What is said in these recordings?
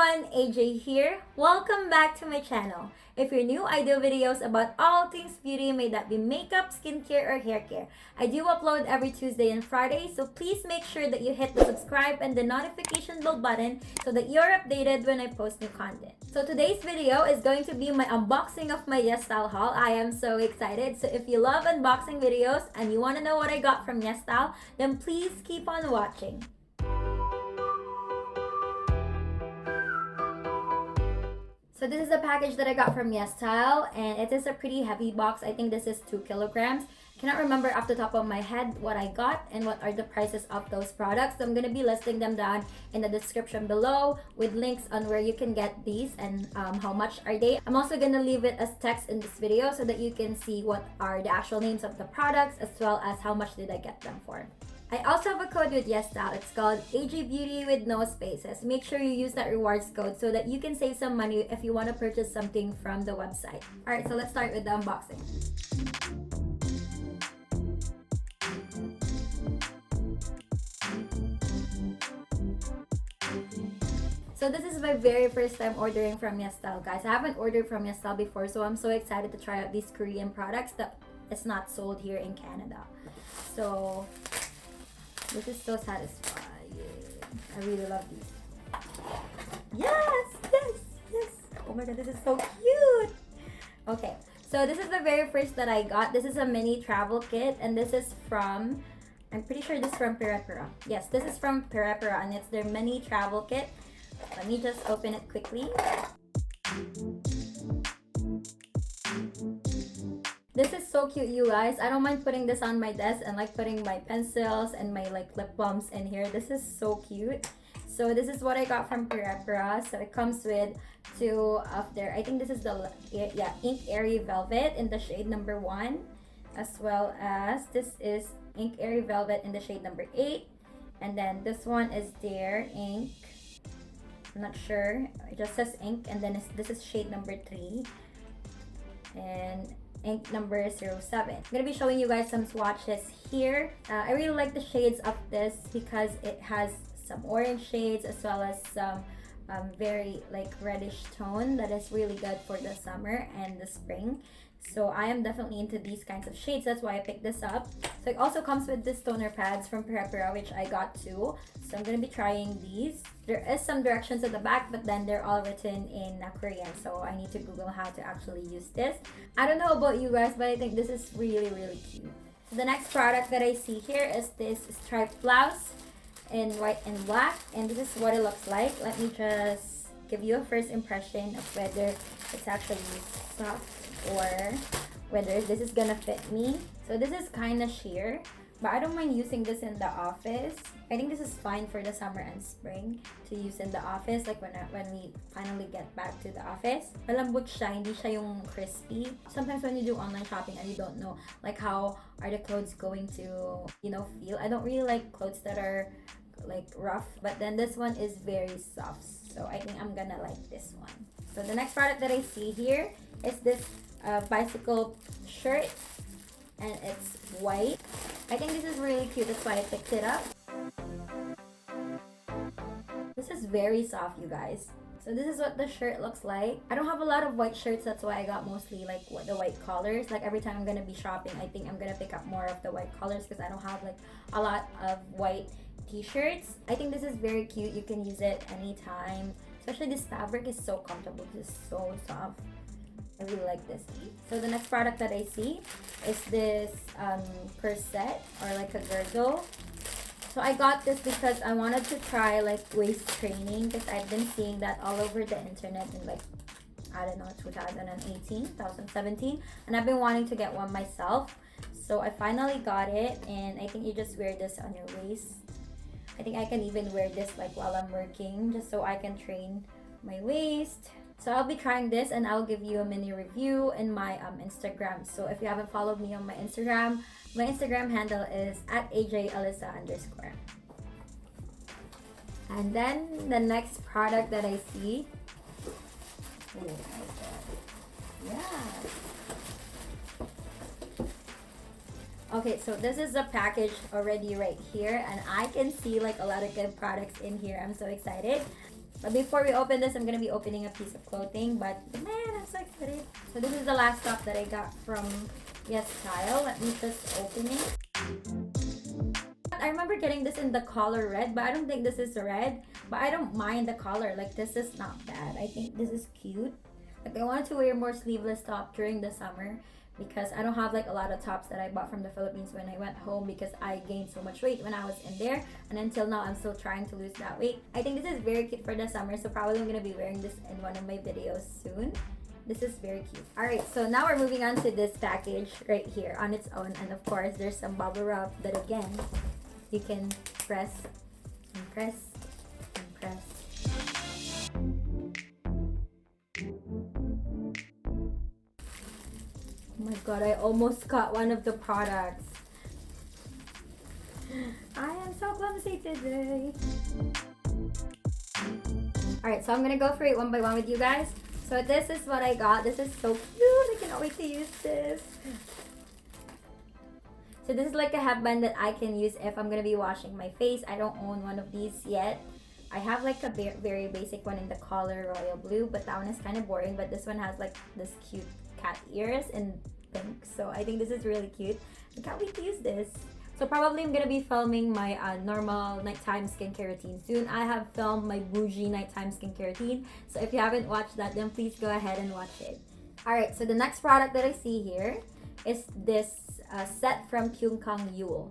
everyone, AJ here. Welcome back to my channel. If you're new, I do videos about all things beauty, may that be makeup, skincare, or hair care. I do upload every Tuesday and Friday, so please make sure that you hit the subscribe and the notification bell button so that you're updated when I post new content. So today's video is going to be my unboxing of my Yes Style haul. I am so excited. So if you love unboxing videos and you want to know what I got from Yes Style, then please keep on watching. So this is a package that I got from Yes Style, and it is a pretty heavy box. I think this is 2 kilograms. Cannot remember off the top of my head what I got and what are the prices of those products. So I'm going to be listing them down in the description below with links on where you can get these and how much are they. I'm also going to leave it as text in this video so that you can see what are the actual names of the products as well as how much did I get them for. I also have a code with Yes Style. It's called AJ Beauty with no spaces. Make sure you use that rewards code so that you can save some money if you want to purchase something from the website. Alright, so let's start with the unboxing. So this is my very first time ordering from Yes Style, guys. I haven't ordered from Yes Style before, so I'm so excited to try out these Korean products that is not sold here in Canada. So this is so satisfying. I really love these. Yes, yes, yes. Oh my god, this is so cute. Okay, so this is the very first that I got. This is a mini travel kit, and this is from, I'm pretty sure this is from Perepera. Yes, this is from Perepera, and it's their mini travel kit. Let me just open it quickly. This is so cute, you guys. I don't mind putting this on my desk and like putting my pencils and my like lip balms in here. This is so cute. So this is what I got from Perepera. So it comes with 2 of their, I think this is the Ink Airy Velvet in the shade number 1, as well as this is Ink Airy Velvet in the shade number 8, and then this one is their ink. I'm not sure. It just says ink, and then this is shade number 3 and ink number 07. I'm gonna be showing you guys some swatches here. I really like the shades of this because it has some orange shades as well as some very like reddish tone that is really good for the summer and the spring. So I am definitely into these kinds of shades. That's why I picked this up. So it also comes with this toner pads from Perepera, which I got too. So I'm going to be trying these. There is some directions at the back, but then they're all written in Korean. So I need to Google how to actually use this. I don't know about you guys, but I think this is really, really cute. So the next product that I see here is this striped blouse in white and black. And this is what it looks like. Let me just give you a first impression of whether it's actually soft or whether this is gonna fit me. So this is kind of sheer, but I don't mind using this in the office. I think this is fine for the summer and spring to use in the office, like when we finally get back to the office. Malambot siya, hindi siya yung crispy. Sometimes when you do online shopping and you don't know like how are the clothes going to, you know, feel. I don't really like clothes that are like rough, but then this one is very soft. So I think I'm gonna like this one. So the next product that I see here is this bicycle shirt, and it's white. I think this is really cute, that's why I picked it up. This is very soft, you guys. So this is what the shirt looks like. I don't have a lot of white shirts, that's why I got mostly like the white colors. Like every time I'm gonna be shopping, I think I'm gonna pick up more of the white colors because I don't have like a lot of white t-shirts. I think this is very cute. You can use it anytime. Especially this fabric is so comfortable. This is so soft. I really like this. So the next product that I see is this corset or like a girdle. So I got this because I wanted to try like waist training because I've been seeing that all over the internet in like, I don't know, 2018, 2017, and I've been wanting to get one myself. So I finally got it, and I think you just wear this on your waist. I think I can even wear this like while I'm working just so I can train my waist. So I'll be trying this and I'll give you a mini review in my Instagram. So if you haven't followed me on my Instagram handle is @AJAlyssa_. And then the next product that I see. Oh my god. Yeah. Okay, so this is the package already right here, and I can see like a lot of good products in here. I'm so excited. But before we open this, I'm gonna be opening a piece of clothing. But man, I'm so excited. So this is the last top that I got from Yes Style. Let me just open it. I remember getting this in the color red, but I don't think this is red. But I don't mind the color. Like, this is not bad. I think this is cute. Like, I wanted to wear more sleeveless top during the summer because I don't have like a lot of tops that I bought from the Philippines when I went home because I gained so much weight when I was in there, and until now I'm still trying to lose that weight. I think this is very cute for the summer, so probably I'm gonna be wearing this in one of my videos soon. This is very cute. Alright, so now we're moving on to this package right here on its own, and of course there's some bubble wrap that again you can press and press and press. Oh my god, I almost got one of the products. I am so clumsy today. Alright, so I'm gonna go through it one by one with you guys. So this is what I got. This is so cute. I cannot wait to use this. So this is like a headband that I can use if I'm gonna be washing my face. I don't own one of these yet. I have like a very basic one in the color royal blue, but that one is kind of boring. But this one has like this cute cat ears in pink, so I think this is really cute. I can't wait to use this. So probably I'm gonna be filming my normal nighttime skincare routine soon. I have filmed my bougie nighttime skincare routine, so if you haven't watched that, then please go ahead and watch it. Alright, so the next product that I see here is this set from Kyung Kang Yule.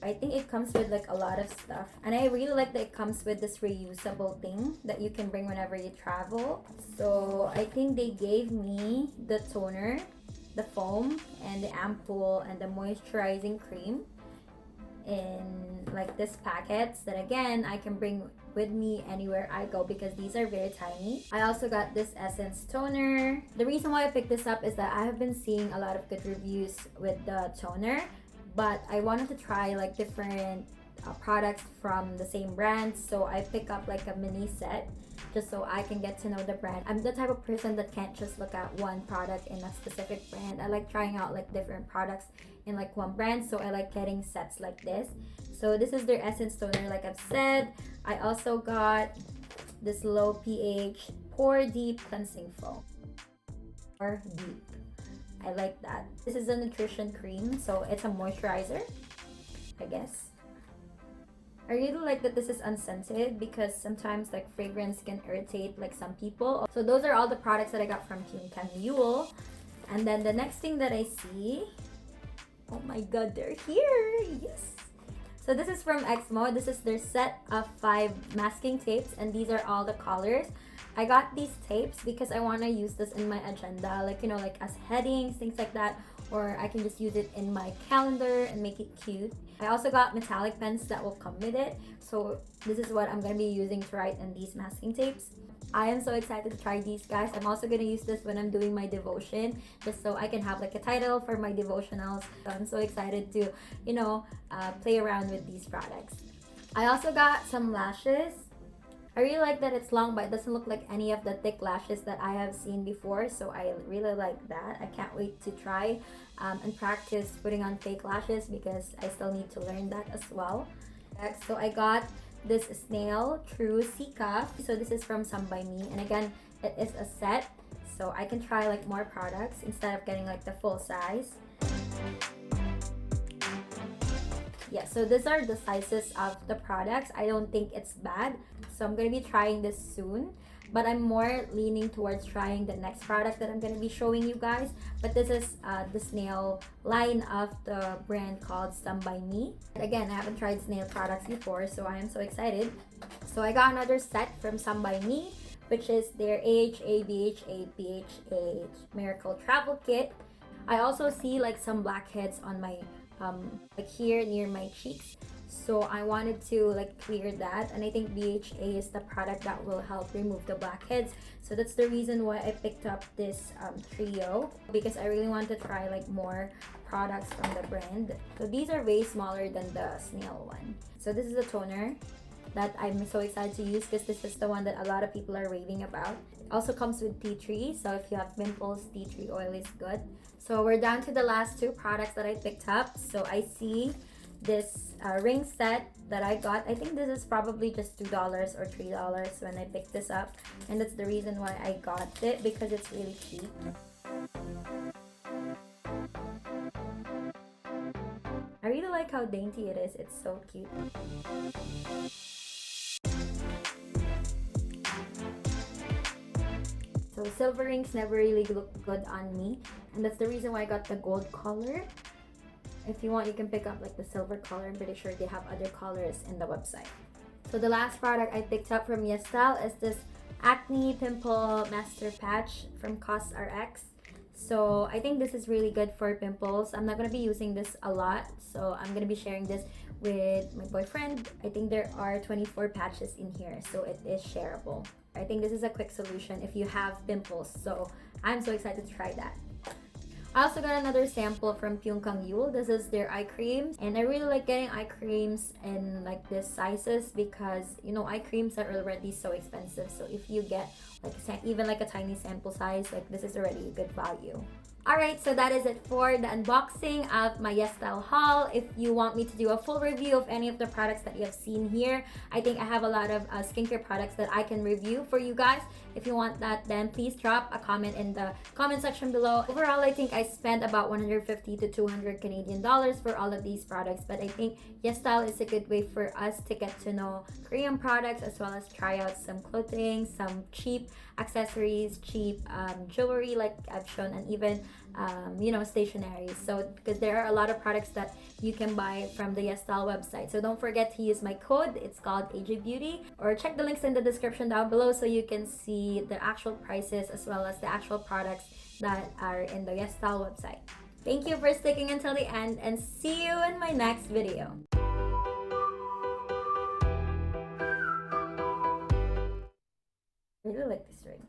I think it comes with like a lot of stuff, and I really like that it comes with this reusable thing that you can bring whenever you travel. So I think they gave me the toner, the foam, and the ampoule, and the moisturizing cream in like this packets that again I can bring with me anywhere I go because these are very tiny. I also got this Essence toner. The reason why I picked this up is that I have been seeing a lot of good reviews with the toner, but I wanted to try like different products from the same brand, so I pick up like a mini set just so I can get to know the brand. I'm the type of person that can't just look at one product in a specific brand. I like trying out like different products in like one brand, so I like getting sets like this. So this is their Essence toner, like I've said. I also got this low pH Pore Deep cleansing foam. Pore Deep, I like that. This is a nutrition cream, so it's a moisturizer, I guess. I really like that this is unscented because sometimes like fragrance can irritate like some people. So those are all the products that I got from Kyung Kang Yule. And then the next thing that I see, oh my god, they're here! Yes! So this is from Exmo. This is their set of 5 masking tapes, and these are all the colors. I got these tapes because I want to use this in my agenda, like, you know, like as headings, things like that, or I can just use it in my calendar and make it cute. I also got metallic pens that will come with it, so this is what I'm going to be using to write in these masking tapes. I am so excited to try these, guys. I'm also going to use this when I'm doing my devotion, just so I can have like a title for my devotionals. So I'm so excited to, you know, play around with these products. I also got some lashes. I really like that it's long, but it doesn't look like any of the thick lashes that I have seen before, so I really like that. I can't wait to try and practice putting on fake lashes because I still need to learn that as well. Next, so I got this Snail True Sea Cuff. So this is from Some By Me, and again, it is a set, so I can try like more products instead of getting like the full size. Yeah, so these are the sizes of the products. I don't think it's bad, so I'm gonna be trying this soon, but I'm more leaning towards trying the next product that I'm gonna be showing you guys. But this is the Snail line of the brand called Some By Me. Again, I haven't tried Snail products before, so I am so excited. So I got another set from Some By Me, which is their AHA BHA BHA Miracle Travel Kit. I also see like some blackheads on my like here near my cheeks, so I wanted to like clear that, and I think BHA is the product that will help remove the blackheads. So that's the reason why I picked up this trio, because I really want to try like more products from the brand. So these are way smaller than the Snail one. So this is a toner that I'm so excited to use because this is the one that a lot of people are raving about. It also comes with tea tree, so if you have pimples, tea tree oil is good. So we're down to the last 2 products that I picked up. So I see this ring set that I got. I think this is probably just $2 or $3 when I picked this up, and that's the reason why I got it, because it's really cheap. I really like how dainty it is. It's so cute. So silver rings never really look good on me, and that's the reason why I got the gold color. If you want, you can pick up like the silver color. I'm pretty sure they have other colors in the website. So the last product I picked up from YesStyle is this Acne Pimple Master Patch from CosRX. So I think this is really good for pimples. I'm not going to be using this a lot, so I'm going to be sharing this with my boyfriend. I think there are 24 patches in here, so it is shareable. I think this is a quick solution if you have pimples, so I'm so excited to try that. I also got another sample from Pyunkang Yul. This is their eye creams, and I really like getting eye creams in like this sizes because, you know, eye creams are already so expensive. So if you get like even like a tiny sample size, like this is already a good value. Alright, so that is it for the unboxing of my YesStyle haul. If you want me to do a full review of any of the products that you have seen here, I think I have a lot of skincare products that I can review for you guys. If you want that, then please drop a comment in the comment section below. Overall, I think I spent about 150 to 200 Canadian dollars for all of these products, but I think YesStyle is a good way for us to get to know Korean products as well as try out some clothing, some cheap accessories, cheap jewelry like I've shown, and even you know, stationery. So because there are a lot of products that you can buy from the YesStyle website, so don't forget to use my code. It's called AJ Beauty, or check the links in the description down below so you can see the actual prices as well as the actual products that are in the YesStyle website. Thank you for sticking until the end, and see you in my next video. I really like this ring.